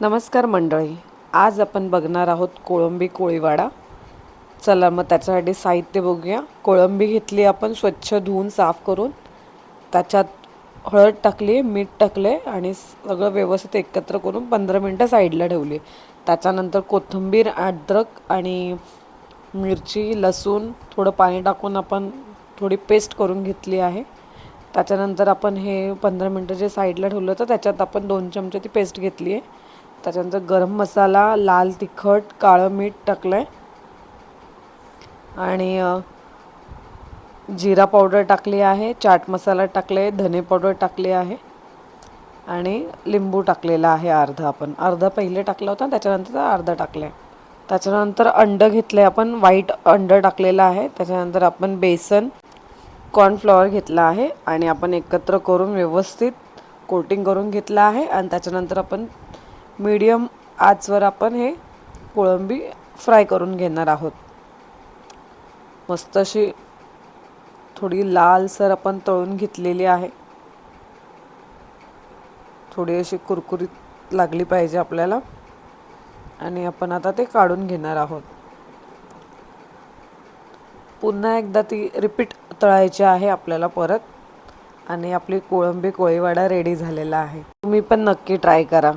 नमस्कार मंडळी, आज आपण बघणार आहोत कोळंबी कोळीवाडा. चला मग त्याच्यासाठी साहित्य बघूया. कोळंबी घेतली आपण स्वच्छ धुवून साफ करून, त्याच्यात हळद टाकली, मीठ टाकले आणि सगळं व्यवस्थित एकत्र करून 15 मिनटं साईडला ठेवली. त्याच्यानंतर कोथिंबीर, अद्रक आणि मिरची, लसूण थोडं पाणी टाकून आपण थोडी पेस्ट करून घेतली आहे. त्याच्यानंतर आपण हे 15 मिनटं जे साईडला ठेवलं होतं त्याच्यात आपण 2 चमचे ती पेस्ट घेतली आहे. त्याच्यानंतर गरम मसाला, लाल तिखट, काळं मीठ टाकलं आहे आणि जिरा पावडर टाकली आहे, चाट मसाला टाकले, धने पावडर टाकले आहे आणि लिंबू टाकलेला आहे अर्धा पहिले टाकला होता, त्याच्यानंतर अर्धा टाकला आहे. त्याच्यानंतर अंडं घेतलं आहे आपण, व्हाईट अंडं टाकलेलं आहे. त्याच्यानंतर आपण बेसन, कॉर्नफ्लॉवर घेतला आहे आणि आपण एकत्र करून व्यवस्थित कोटिंग करून घेतलं आहे. आणि त्याच्यानंतर आपण मीडियम आचवर आपण हे कोळंबी फ्राय करून घेणार आहोत. मस्त अशी थोडी लालसर आपण तळून घेतलेली आहे. थोडी अशी कुरकुरीत लागली पाहिजे आपल्याला आणि आपण आता ते काढून घेणार आहोत. पुन्हा एकदा ती रिपीट तळायची आहे आपल्याला परत आणि आपली कोळंबी कोळीवाडा रेडी झालेला आहे. तुम्ही पण नक्की ट्राय करा.